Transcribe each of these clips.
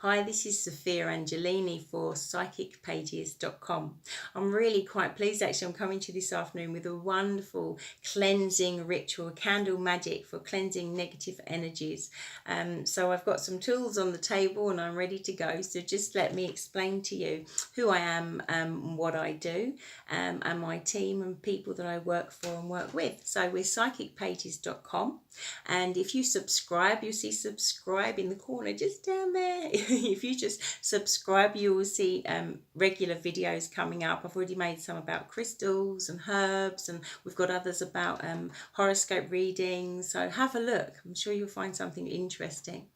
Hi, this is Sophia Angelini for psychicpages.com. I'm really quite pleased actually. I'm coming to you this afternoon with a wonderful cleansing ritual, candle magic for cleansing negative energies. So I've got some tools on the table and I'm ready to go. So just let me explain to you who I am, what I do, and my team and people that I work for and work with. So we're psychicpages.com, and if you subscribe, you'll see subscribe in the corner just down there. If you just subscribe, you will see regular videos coming up. I've already made some about crystals and herbs, and we've got others about horoscope readings. So have a look. I'm sure you'll find something interesting.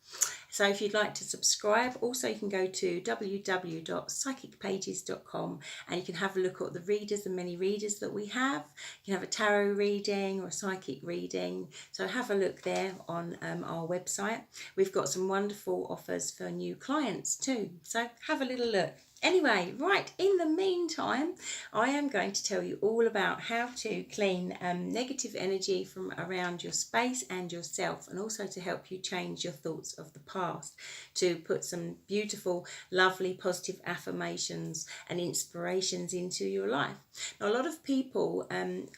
So if you'd like to subscribe, also you can go to www.psychicpages.com and you can have a look at the readers, the many readers that we have. You can have a tarot reading or a psychic reading. So have a look there on our website. We've got some wonderful offers for new clients too. So have a little look. Anyway, right, in the meantime, I am going to tell you all about how to clean negative energy from around your space and yourself, and also to help you change your thoughts of the past, to put some beautiful, lovely, positive affirmations and inspirations into your life. Now, a lot of people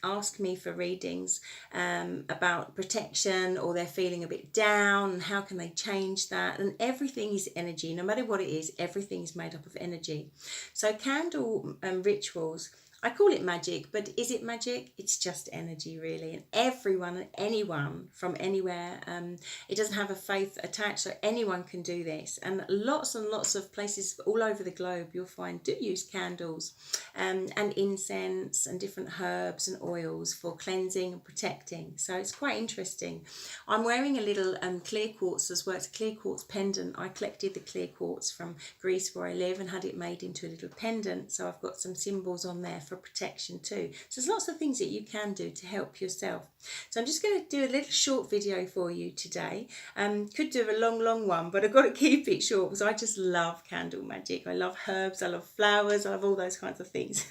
ask me for readings about protection, or they're feeling a bit down, and how can they change that? And everything is energy. No matter what it is, everything is made up of energy. So candle rituals, I call it magic, but is it magic? It's just energy, really. And everyone and anyone from anywhere, it doesn't have a faith attached, so anyone can do this. And lots of places all over the globe you'll find do use candles and incense and different herbs and oils for cleansing and protecting. So it's quite interesting. I'm wearing a little clear quartz as well. It's a clear quartz pendant. I collected the clear quartz from Greece where I live and had it made into a little pendant. So I've got some symbols on there for protection too. So there's lots of things that you can do to help yourself. So I'm just going to do a little short video for you today. Could do a long one, but I've got to keep it short because I just love candle magic. I love herbs, I love flowers, I love all those kinds of things.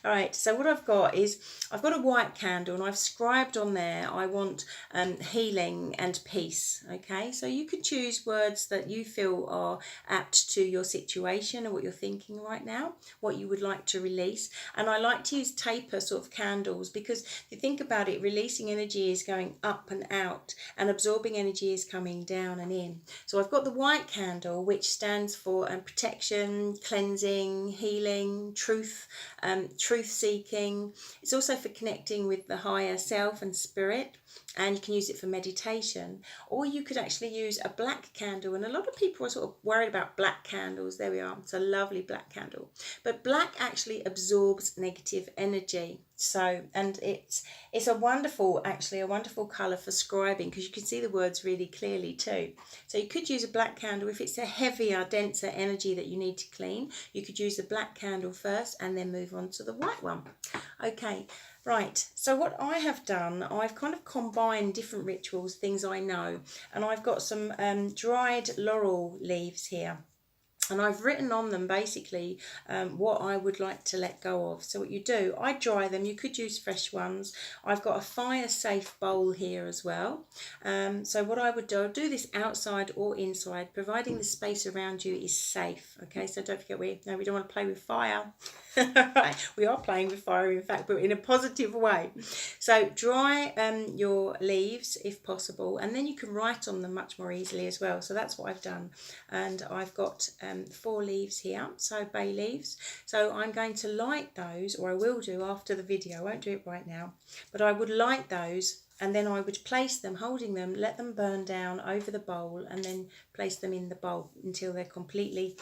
All right, so what I've got is, I've got a white candle and I've scribed on there, I want healing and peace, okay? So you can choose words that you feel are apt to your situation and what you're thinking right now, what you would like to release. And I like to use taper sort of candles because if you think about it, releasing energy is going up and out and absorbing energy is coming down and in. So I've got the white candle, which stands for protection, cleansing, healing, truth seeking. It's also for connecting with the higher self and spirit, and you can use it for meditation. Or you could actually use a black candle, and a lot of people are sort of worried about black candles. There we are, it's a lovely black candle, but black actually absorbs negative energy. So, and it's a wonderful colour for scribing because you can see the words really clearly too. So you could use a black candle if it's a heavier, denser energy that you need to clean. You could use the black candle first and then move on to the white one. Okay, right, so what I have done, I've kind of combined different rituals, things I know, and I've got some dried laurel leaves here. And I've written on them basically what I would like to let go of. So what you do, I dry them. You could use fresh ones. I've got a fire safe bowl here as well. So what I would do, I'll do this outside or inside, providing the space around you is safe. Okay, so don't forget, we don't want to play with fire. Right, we are playing with fire, in fact, but in a positive way. So dry your leaves if possible, and then you can write on them much more easily as well. So that's what I've done, and I've got 4 leaves here, so bay leaves. So I'm going to light those, or I will do after the video. I won't do it right now, but I would light those, and then I would place them, holding them, let them burn down over the bowl, and then place them in the bowl until they're completely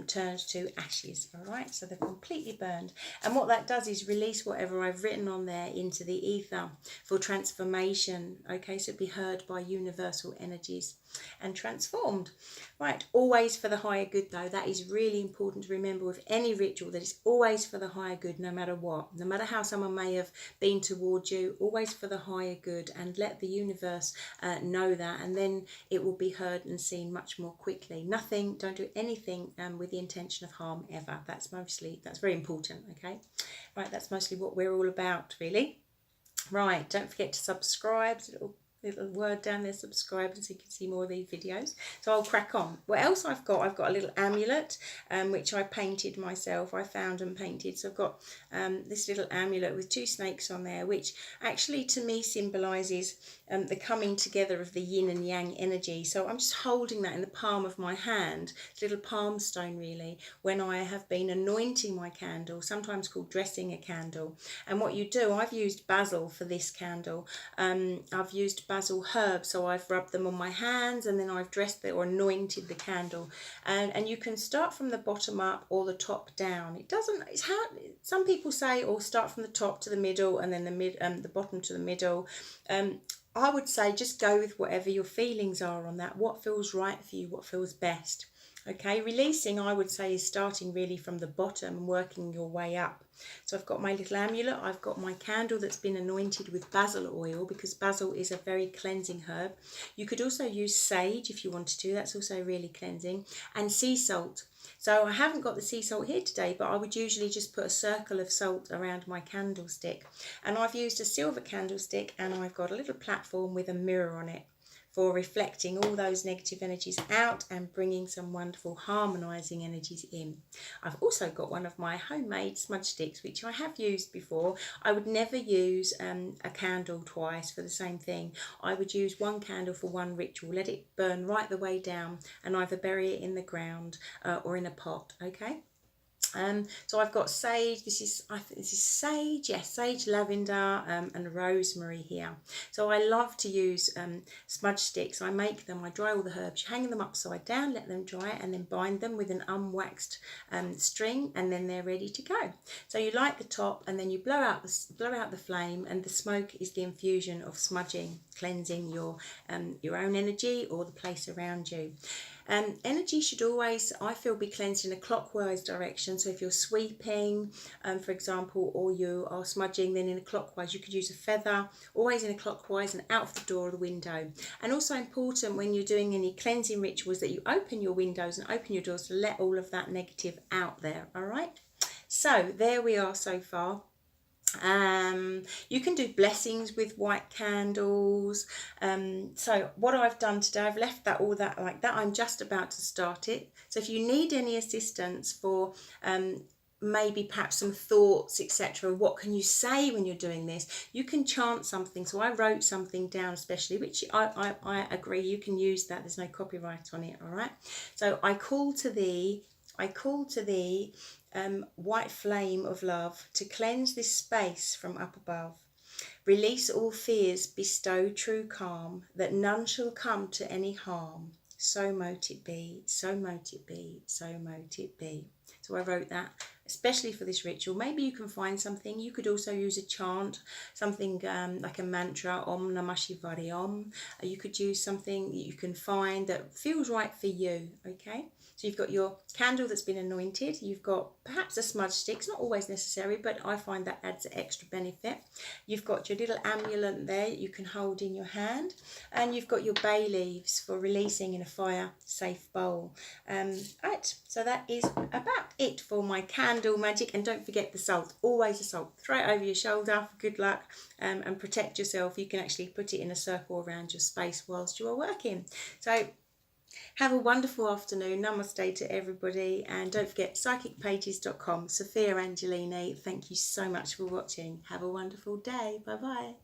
turned to ashes. All right, so they're completely burned. And what that does is release whatever I've written on there into the ether for transformation. Okay, so it'd be heard by universal energies and transformed. Right, always for the higher good though. That is really important to remember with any ritual, that it's always for the higher good, no matter what. No matter how someone may have been towards you, always for the higher good, and let the universe know that, and then it will be heard and seen much more quickly. Don't do anything with the intention of harm ever. That's very important, okay? Right, that's mostly what we're all about, really. Right, don't forget to subscribe. little word down there, subscribe, so you can see more of these videos. So I'll crack on. What else I've got a little amulet, which I painted myself. I found and painted. So I've got this little amulet with 2 snakes on there, which actually to me symbolises the coming together of the yin and yang energy. So I'm just holding that in the palm of my hand, little palm stone really, when I have been anointing my candle, sometimes called dressing a candle. And what you do, I've used basil for this candle. I've used basil herbs, so I've rubbed them on my hands and then I've dressed it or anointed the candle. And you can start from the bottom up or the top down. It's how some people say, or start from the top to the middle and then the bottom to the middle. I would say just go with whatever your feelings are on that, what feels right for you, what feels best. Okay, releasing, I would say, is starting really from the bottom and working your way up. So I've got my little amulet, I've got my candle that's been anointed with basil oil, because basil is a very cleansing herb. You could also use sage if you wanted to, that's also really cleansing, and sea salt. So I haven't got the sea salt here today, but I would usually just put a circle of salt around my candlestick. And I've used a silver candlestick, and I've got a little platform with a mirror on it for reflecting all those negative energies out and bringing some wonderful harmonising energies in. I've also got one of my homemade smudge sticks, which I have used before. I would never use a candle twice for the same thing. I would use one candle for one ritual, let it burn right the way down, and either bury it in the ground or in a pot, okay? So I've got sage, I think this is sage, yes, sage, lavender and rosemary here. So I love to use smudge sticks. I make them, I dry all the herbs, hang them upside down, let them dry, and then bind them with an unwaxed string, and then they're ready to go. So you light the top and then you blow out the flame, and the smoke is the infusion of smudging, cleansing your own energy or the place around you. Energy should always, I feel, be cleansed in a clockwise direction. So if you're sweeping, for example, or you are smudging, then in a clockwise, you could use a feather, always in a clockwise and out of the door or the window. And also important when you're doing any cleansing rituals that you open your windows and open your doors to let all of that negative out there, all right? So there we are so far. You can do blessings with white candles. So what I've done today, I've left that all that like that. I'm just about to start it. So if you need any assistance for maybe perhaps some thoughts, etc., what can you say when you're doing this, you can chant something. So I wrote something down especially, which I agree you can use that, there's no copyright on it, all right? So I call to thee, white flame of love, to cleanse this space from up above. Release all fears, bestow true calm, that none shall come to any harm. So mote it be, so mote it be, so mote it be. So I wrote that especially for this ritual. Maybe you can find something. You could also use a chant, something like a mantra, Om Namah Shivaya Om. You could use something you can find that feels right for you, okay? So you've got your candle that's been anointed. You've got perhaps a smudge stick. It's not always necessary, but I find that adds extra benefit. You've got your little amulet there that you can hold in your hand. And you've got your bay leaves for releasing in a fire-safe bowl. Right, so that is about it for my candle magic. And don't forget the salt. Always the salt. Throw it over your shoulder for good luck, and protect yourself. You can actually put it in a circle around your space whilst you are working. So have a wonderful afternoon. Namaste to everybody. And don't forget psychicpages.com. Sophia Angelini, thank you so much for watching. Have a wonderful day. Bye-bye.